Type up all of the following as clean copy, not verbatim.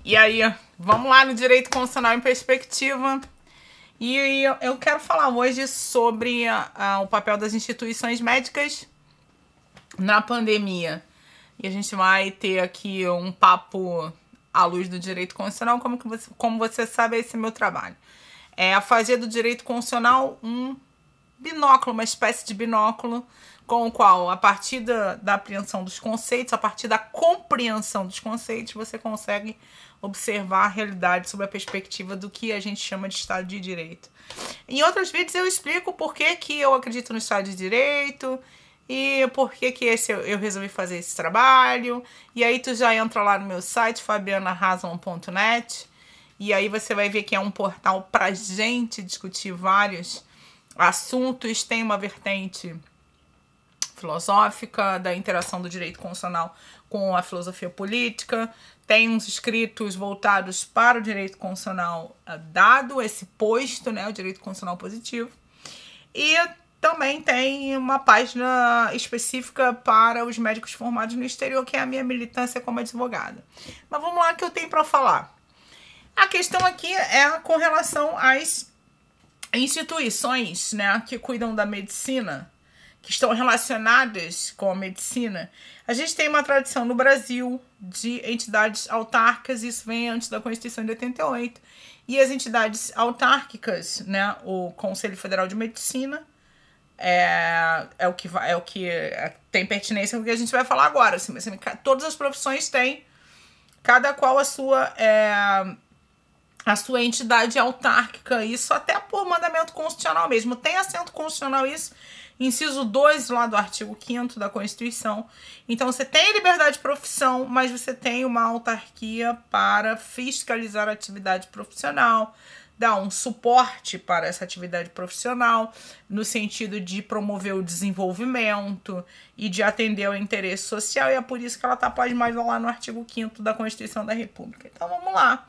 E aí, vamos lá no Direito Constitucional em Perspectiva. E eu quero falar hoje sobre o papel das instituições médicas na pandemia. E a gente vai ter aqui um papo à luz do direito constitucional, como você sabe, esse é meu trabalho. É fazer do direito constitucional um binóculo, uma espécie de binóculo, com o qual, a partir da apreensão dos conceitos, a partir da compreensão dos conceitos, você consegue observar a realidade sob a perspectiva do que a gente chama de Estado de Direito. Em outros vídeos eu explico por que eu acredito no Estado de Direito e por que eu resolvi fazer esse trabalho. E aí tu já entra lá no meu site, fabianarrazon.net, e aí você vai ver que é um portal pra gente discutir vários assuntos. Tem uma vertente filosófica da interação do direito constitucional com a filosofia política, tem uns escritos voltados para o direito constitucional, dado esse posto, né, o direito constitucional positivo, e também tem uma página específica para os médicos formados no exterior, que é a minha militância como advogada. Mas vamos lá, que eu tenho para falar. A questão aqui é com relação às instituições, né, que cuidam da medicina, que estão relacionadas com a medicina. A gente tem uma tradição no Brasil de entidades autárquicas, isso vem antes da Constituição de 88, e as entidades autárquicas, né, o Conselho Federal de Medicina, é o que tem pertinência com o que a gente vai falar agora. Assim, todas as profissões têm, cada qual a sua entidade autárquica, isso até por mandamento constitucional mesmo. Tem assento constitucional isso, inciso 2 lá do artigo 5º da Constituição. Então você tem liberdade de profissão, mas você tem uma autarquia para fiscalizar a atividade profissional, dar um suporte para essa atividade profissional, no sentido de promover o desenvolvimento e de atender ao interesse social, e é por isso que ela está plasmada lá no artigo 5º da Constituição da República. Então vamos lá.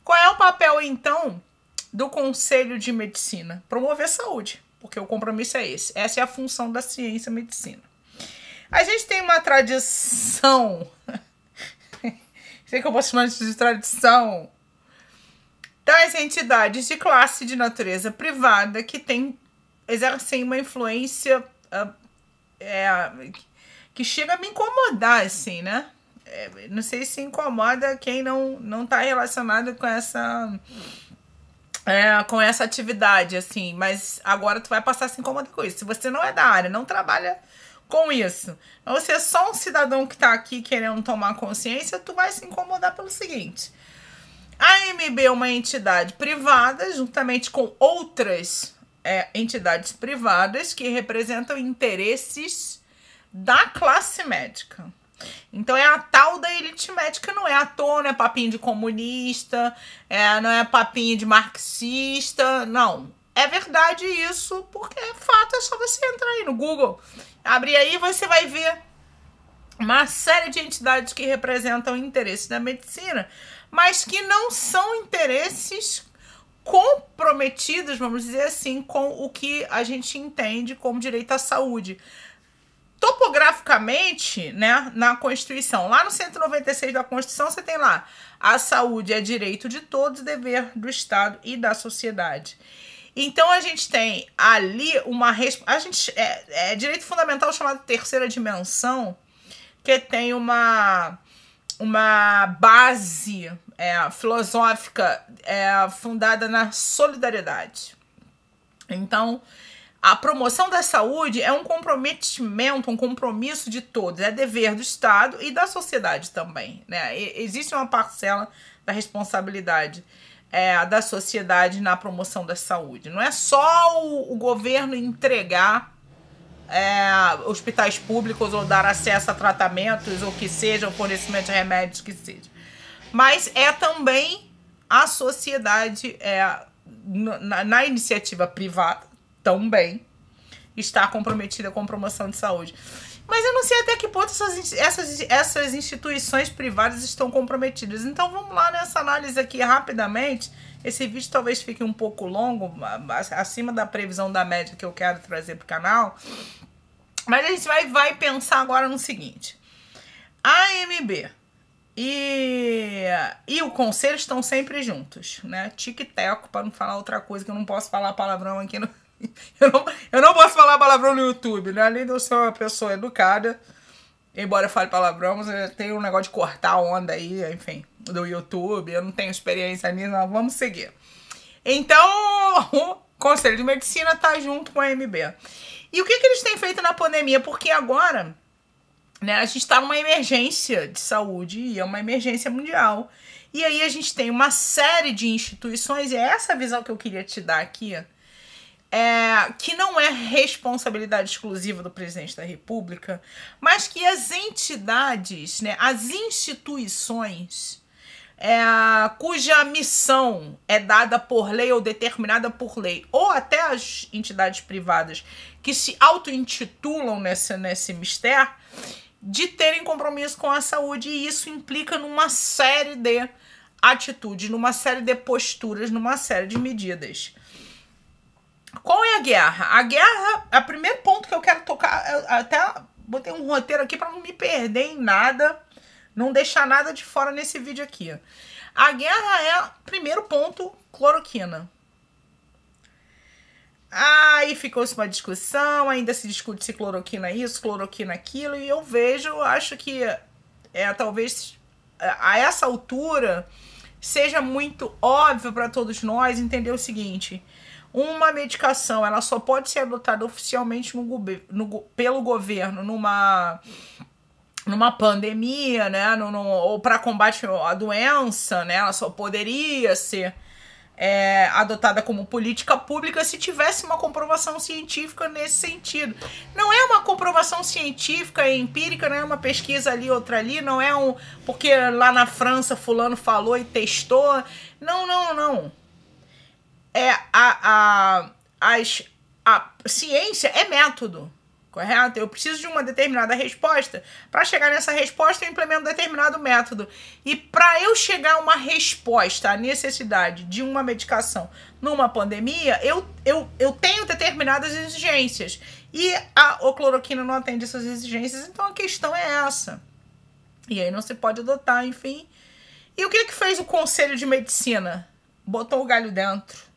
Qual é o papel, então, do Conselho de Medicina? Promover saúde, porque o compromisso é esse. Essa é a função da ciência medicina. A gente tem uma tradição, sei que eu posso chamar de tradição, das entidades de classe de natureza privada que exercem uma influência que chega a me incomodar, assim, né? Não sei se incomoda quem não está relacionado com essa atividade, assim, mas agora tu vai passar a se incomodar com isso. Se você não é da área, não trabalha com isso, você é só um cidadão que está aqui querendo tomar consciência, tu vai se incomodar pelo seguinte: a AMB é uma entidade privada, juntamente com outras entidades privadas que representam interesses da classe médica. Então é a tal da elite médica, não é à toa, não é papinho de comunista, não é papinho de marxista, não. É verdade isso, porque é fato, é só você entrar aí no Google, abrir aí, você vai ver uma série de entidades que representam interesses da medicina, mas que não são interesses comprometidos, vamos dizer assim, com o que a gente entende como direito à saúde. Topograficamente, né, na Constituição, lá no 196 da Constituição, você tem lá: a saúde é direito de todos, dever do Estado e da sociedade. Então a gente tem ali direito fundamental chamado terceira dimensão, que tem uma base filosófica fundada na solidariedade. Então, a promoção da saúde é um comprometimento, um compromisso de todos, é dever do Estado e da sociedade também, né? Existe uma parcela da responsabilidade da sociedade na promoção da saúde. Não é só o governo entregar hospitais públicos ou dar acesso a tratamentos, ou que seja, o fornecimento de remédios, que seja. Mas é também a sociedade, na iniciativa privada, também está comprometida com promoção de saúde. Mas eu não sei até que ponto essas instituições privadas estão comprometidas. Então vamos lá nessa análise aqui rapidamente. Esse vídeo talvez fique um pouco longo, acima da previsão da média que eu quero trazer para o canal. Mas a gente vai pensar agora no seguinte: a AMB E o conselho estão sempre juntos, né? Tic-teco, para não falar outra coisa, que eu não posso falar palavrão aqui no... Eu não posso falar palavrão no YouTube, né? Além de eu ser uma pessoa educada, embora eu fale palavrão, mas eu tenho um negócio de cortar a onda aí, enfim, do YouTube. Eu não tenho experiência nisso, mas vamos seguir. Então, o Conselho de Medicina tá junto com a MB. E o que eles têm feito na pandemia? Porque agora, né, a gente está numa emergência de saúde e é uma emergência mundial. E aí a gente tem uma série de instituições, e é essa visão que eu queria te dar aqui, que não é responsabilidade exclusiva do presidente da República, mas que as entidades, né, as instituições, cuja missão é dada por lei ou determinada por lei, ou até as entidades privadas que se auto-intitulam nesse mistério, de terem compromisso com a saúde, e isso implica numa série de atitudes, numa série de posturas, numa série de medidas. Qual é a guerra? A guerra, o primeiro ponto que eu quero tocar, eu até botei um roteiro aqui para não me perder em nada, não deixar nada de fora nesse vídeo aqui. A guerra é, primeiro ponto, cloroquina. Aí ficou-se uma discussão, ainda se discute se cloroquina isso, cloroquina aquilo, e eu acho que talvez a essa altura seja muito óbvio para todos nós entender o seguinte: uma medicação ela só pode ser adotada oficialmente pelo governo numa pandemia, né, ou para combate à doença, né, ela só poderia ser adotada como política pública se tivesse uma comprovação científica nesse sentido. Não é uma comprovação científica e empírica, não é uma pesquisa ali, outra ali, não é porque lá na França fulano falou e testou. Não. A ciência é método, correto? Eu preciso de uma determinada resposta. Para chegar nessa resposta, eu implemento determinado método. E para eu chegar a uma resposta à necessidade de uma medicação numa pandemia, eu tenho determinadas exigências. E a cloroquina não atende essas exigências, então a questão é essa. E aí não se pode adotar, enfim. E o que fez o Conselho de Medicina? Botou o galho dentro.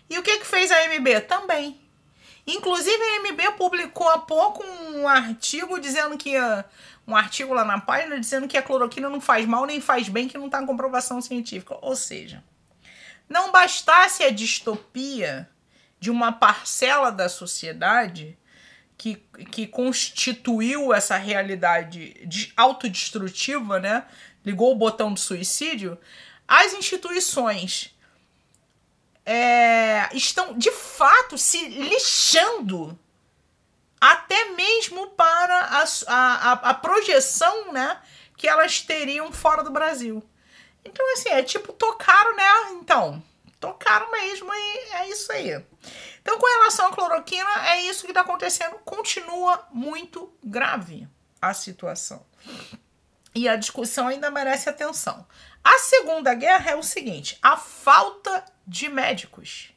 E o que fez a MB? Também. Inclusive a MB publicou há pouco um artigo dizendo que um artigo lá na página dizendo que a cloroquina não faz mal nem faz bem, que não está em comprovação científica. Ou seja, não bastasse a distopia de uma parcela da sociedade que constituiu essa realidade autodestrutiva, né? Ligou o botão de suicídio, as instituições estão, de fato, se lixando até mesmo para a projeção, né, que elas teriam fora do Brasil. Então, assim, tocaram, né? Então, tocaram mesmo e é isso aí. Então, com relação à cloroquina, é isso que está acontecendo. Continua muito grave a situação. E a discussão ainda merece atenção. A Segunda Guerra é o seguinte: a falta de médicos.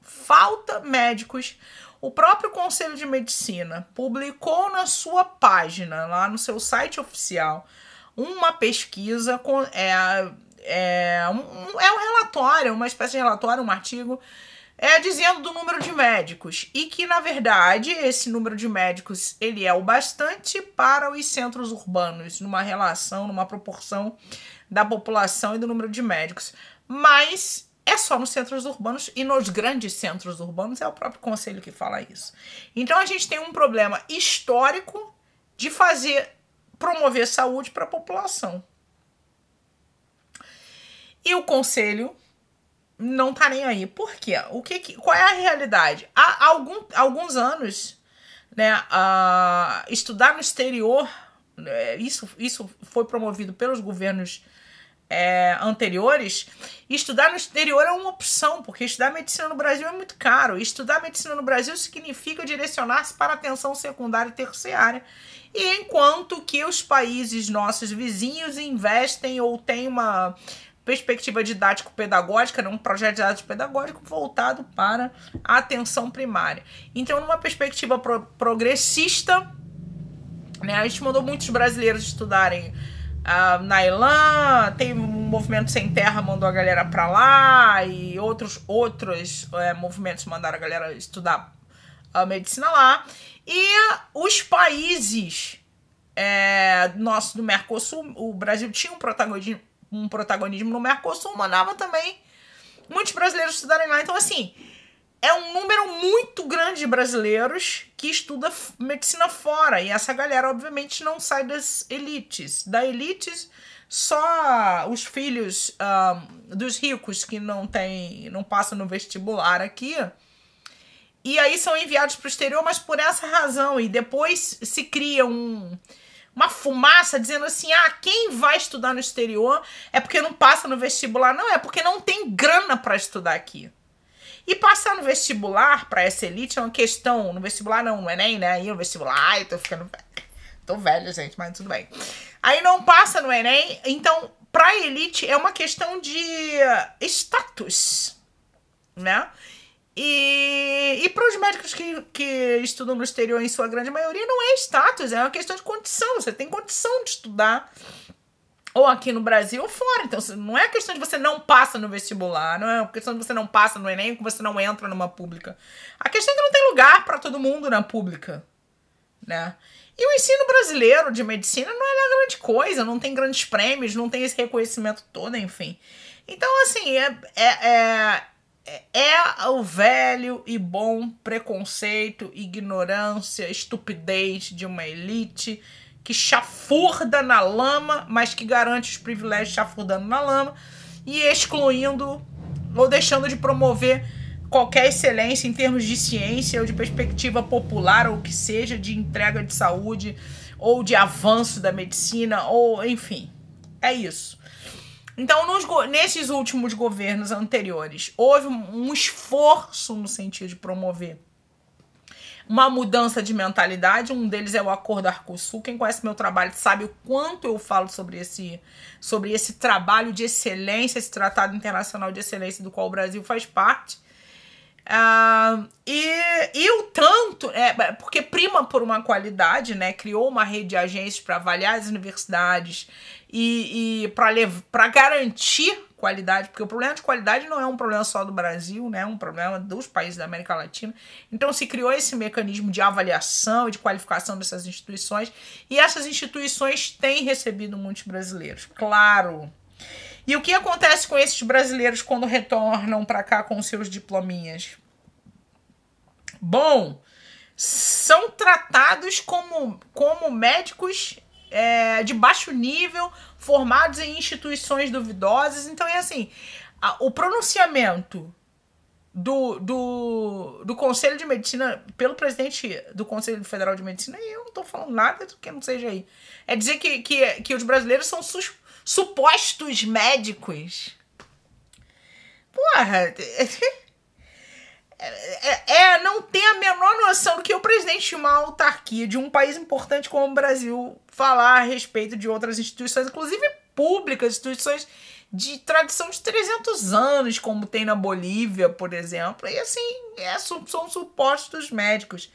Falta médicos. O próprio Conselho de Medicina publicou na sua página, lá no seu site oficial, uma pesquisa com um relatório, uma espécie de relatório, um artigo, dizendo do número de médicos, e que, na verdade, esse número de médicos ele é o bastante para os centros urbanos, numa relação, numa proporção da população e do número de médicos. Mas é só nos centros urbanos, e nos grandes centros urbanos é o próprio conselho que fala isso. Então a gente tem um problema histórico de promover saúde para a população. E o conselho não tá nem aí. Por quê? Qual é a realidade? Há alguns anos, né, estudar no exterior, isso foi promovido pelos governos anteriores. Estudar no exterior é uma opção, porque estudar medicina no Brasil é muito caro. Estudar medicina no Brasil significa direcionar-se para a atenção secundária e terciária. E enquanto que os países nossos vizinhos investem ou têm uma perspectiva didático-pedagógica, um projeto didático-pedagógico voltado para a atenção primária. Então, numa perspectiva progressista, né, a gente mandou muitos brasileiros estudarem Nailan, tem um movimento Sem Terra, mandou a galera pra lá, e outros movimentos mandaram a galera estudar a medicina lá. E os países do Mercosul, o Brasil tinha um protagonismo no Mercosul, mandava também muitos brasileiros estudarem lá. Então, assim, é um número muito grande de brasileiros que estuda medicina fora. E essa galera, obviamente, não sai das elites. Da elites, só os filhos dos ricos que não passam no vestibular aqui. E aí são enviados para o exterior, mas por essa razão. E depois se cria uma fumaça dizendo assim, quem vai estudar no exterior é porque não passa no vestibular. Não, é porque não tem grana para estudar aqui. E passar no vestibular para essa elite é uma questão. No vestibular não, no Enem, né? Aí no vestibular, eu tô ficando velho. Tô velho, gente, mas tudo bem. Aí não passa no Enem, então pra elite é uma questão de status, né? E para os médicos que estudam no exterior, em sua grande maioria, não é status, é uma questão de condição. Você tem condição de estudar ou aqui no Brasil ou fora. Então, não é questão de você não passa no vestibular, não é questão de você não passa no Enem, que você não entra numa pública. A questão é que não tem lugar para todo mundo na pública, né? E o ensino brasileiro de medicina não é grande coisa, não tem grandes prêmios, não tem esse reconhecimento todo, enfim. Então, assim, é o velho e bom preconceito, ignorância, estupidez de uma elite que chafurda na lama, mas que garante os privilégios chafurdando na lama e excluindo ou deixando de promover qualquer excelência em termos de ciência ou de perspectiva popular, ou que seja, de entrega de saúde ou de avanço da medicina, ou enfim, é isso. Então, nesses últimos governos anteriores, houve um esforço no sentido de promover uma mudança de mentalidade. Um deles é o Acordo Arcosul. Quem conhece meu trabalho sabe o quanto eu falo sobre esse trabalho de excelência, esse tratado internacional de excelência do qual o Brasil faz parte. E o tanto, porque prima por uma qualidade, né? Criou uma rede de agências para avaliar as universidades e para garantir qualidade, porque o problema de qualidade não é um problema só do Brasil, né? É um problema dos países da América Latina. Então se criou esse mecanismo de avaliação e de qualificação dessas instituições, e essas instituições têm recebido muitos brasileiros, claro. E o que acontece com esses brasileiros quando retornam para cá com seus diplominhas? Bom, são tratados como médicos de baixo nível, formados em instituições duvidosas. Então é assim, o pronunciamento do Conselho de Medicina pelo presidente do Conselho Federal de Medicina, e eu não tô falando nada do que não seja aí, é dizer que os brasileiros são supostos médicos. Porra, não tem a menor noção do que o presidente de uma autarquia de um país importante como o Brasil falar a respeito de outras instituições, inclusive públicas, instituições de tradição de 300 anos, como tem na Bolívia, por exemplo. E assim, são supostos médicos.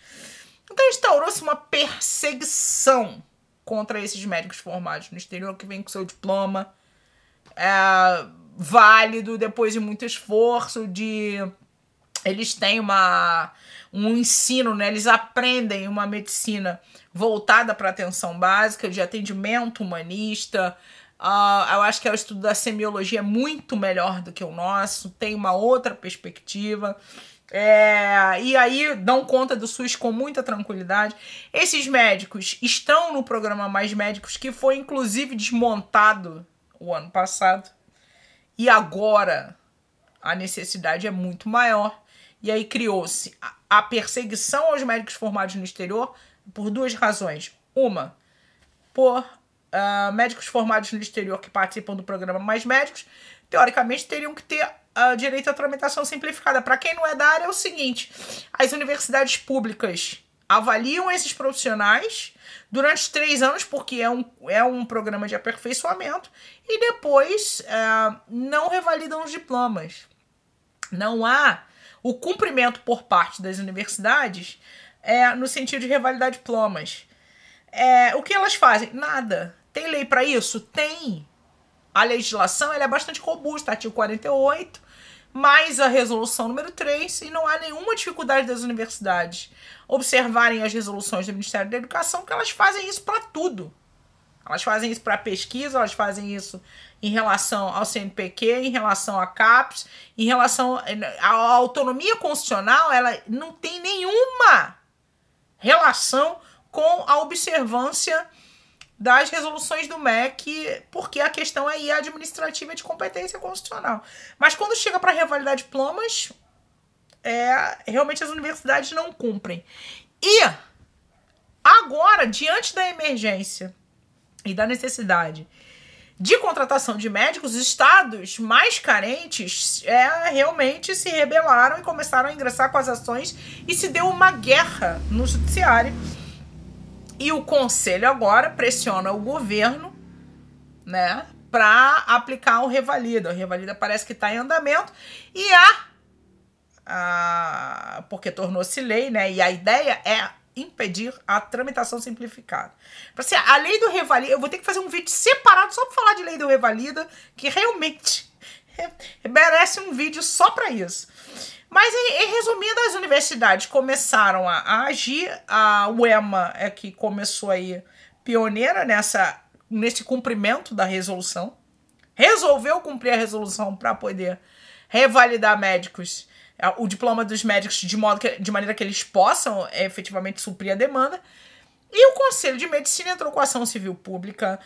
Então instaurou-se uma perseguição contra esses médicos formados no exterior, que vem com seu diploma válido, depois de muito esforço, eles têm um ensino, né? Eles aprendem uma medicina voltada para a atenção básica, de atendimento humanista. Eu acho que o estudo da semiologia é muito melhor do que o nosso, tem uma outra perspectiva. E aí dão conta do SUS com muita tranquilidade. Esses médicos estão no programa Mais Médicos, que foi inclusive desmontado o ano passado. E agora a necessidade é muito maior. E aí criou-se a perseguição aos médicos formados no exterior por duas razões. Uma, por médicos formados no exterior que participam do programa Mais Médicos, teoricamente teriam que ter direito à tramitação simplificada. Para quem não é da área, é o seguinte: as universidades públicas avaliam esses profissionais durante 3 anos, porque é um programa de aperfeiçoamento, e depois não revalidam os diplomas. Não há o cumprimento por parte das universidades no sentido de revalidar diplomas. O que elas fazem? Nada. Tem lei para isso? Tem. A legislação ela é bastante robusta, artigo 48, mais a resolução número 3, e não há nenhuma dificuldade das universidades observarem as resoluções do Ministério da Educação, porque elas fazem isso para tudo. Elas fazem isso para pesquisa, elas fazem isso em relação ao CNPq, em relação à CAPES, em relação à autonomia constitucional, ela não tem nenhuma relação com a observância das resoluções do MEC, porque a questão aí é administrativa de competência constitucional. Mas quando chega para revalidar diplomas, realmente as universidades não cumprem. E agora, diante da emergência e da necessidade de contratação de médicos, os estados mais carentes realmente se rebelaram e começaram a ingressar com as ações e se deu uma guerra no judiciário. E o conselho agora pressiona o governo, né, para aplicar o revalida. O revalida parece que está em andamento e porque tornou-se lei, né, e a ideia é impedir a tramitação simplificada. A lei do revalida, eu vou ter que fazer um vídeo separado só para falar de lei do revalida, que realmente merece um vídeo só para isso. Mas, resumindo, as universidades começaram a agir. A UEMA é que começou aí pioneira nesse cumprimento da resolução. Resolveu cumprir a resolução para poder revalidar médicos, o diploma dos médicos de maneira que eles possam efetivamente suprir a demanda. E o Conselho de Medicina entrou com a ação civil pública,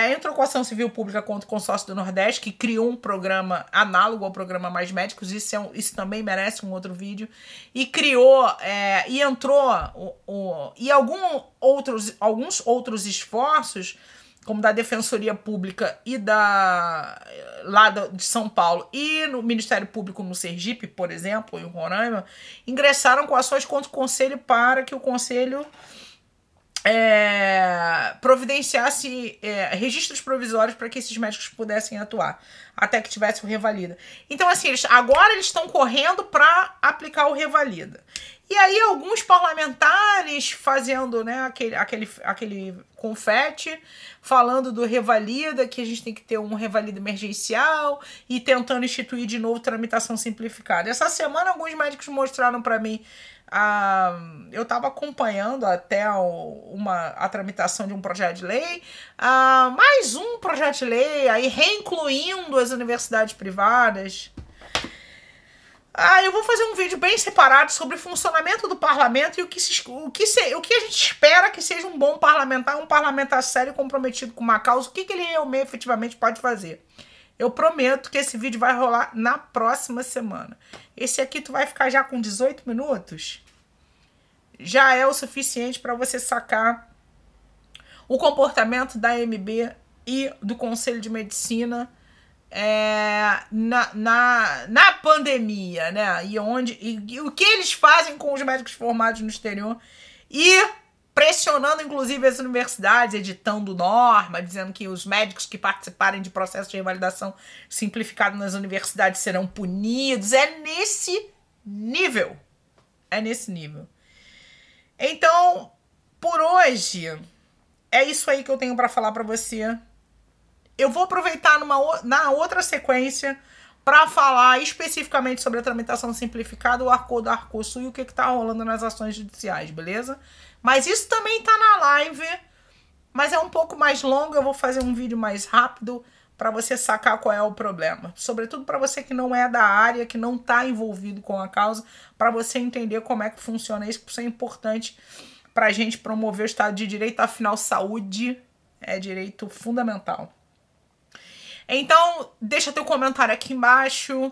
contra o Consórcio do Nordeste, que criou um programa análogo ao programa Mais Médicos, isso também merece um outro vídeo, e criou, e entrou, e alguns outros esforços, como da Defensoria Pública e lá de São Paulo e no Ministério Público no Sergipe, por exemplo, em Roraima, ingressaram com ações contra o Conselho para que o Conselho providenciasse registros provisórios para que esses médicos pudessem atuar, até que tivesse o revalida. Então, assim, agora eles estão correndo para aplicar o revalida. E aí alguns parlamentares fazendo, né, aquele confete, falando do revalida, que a gente tem que ter um revalida emergencial e tentando instituir de novo tramitação simplificada. Essa semana alguns médicos mostraram para mim, eu estava acompanhando até a tramitação de um projeto de lei, mais um projeto de lei, aí reincluindo as universidades privadas. Eu vou fazer um vídeo bem separado sobre o funcionamento do parlamento e o que a gente espera que seja um bom parlamentar, um parlamentar sério comprometido com uma causa, o que ele realmente efetivamente pode fazer. Eu prometo que esse vídeo vai rolar na próxima semana. Esse aqui tu vai ficar já com 18 minutos. Já é o suficiente para você sacar o comportamento da AMB e do Conselho de Medicina na pandemia, né? E o que eles fazem com os médicos formados no exterior e pressionando, inclusive, as universidades, editando norma, dizendo que os médicos que participarem de processo de revalidação simplificado nas universidades serão punidos. É nesse nível. Então, por hoje, é isso aí que eu tenho para falar para você. Eu vou aproveitar na outra sequência para falar especificamente sobre a tramitação simplificada, o Arcodo, Arcosul e o que está rolando nas ações judiciais, beleza? Mas isso também está na live, mas é um pouco mais longo, eu vou fazer um vídeo mais rápido para você sacar qual é o problema. Sobretudo para você que não é da área, que não está envolvido com a causa, para você entender como é que funciona isso, porque isso é importante para a gente promover o Estado de Direito. Afinal, saúde é direito fundamental. Então, deixa teu comentário aqui embaixo,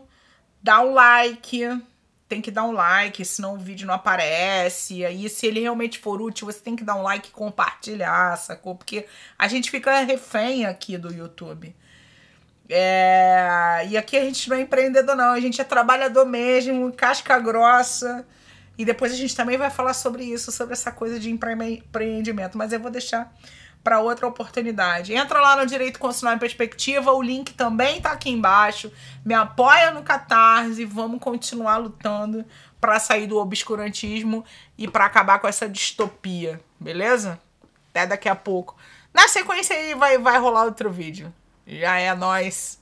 dá um like, tem que dar um like, senão o vídeo não aparece. Aí, se ele realmente for útil, você tem que dar um like e compartilhar, sacou? Porque a gente fica refém aqui do YouTube. E aqui a gente não é empreendedor, não. A gente é trabalhador mesmo, casca grossa. E depois a gente também vai falar sobre isso, sobre essa coisa de empreendimento. Mas eu vou deixar para outra oportunidade. Entra lá no Direito Constitucional em Perspectiva, o link também tá aqui embaixo. Me apoia no Catarse, vamos continuar lutando para sair do obscurantismo e para acabar com essa distopia, beleza? Até daqui a pouco. Na sequência aí vai rolar outro vídeo. Já é nóis.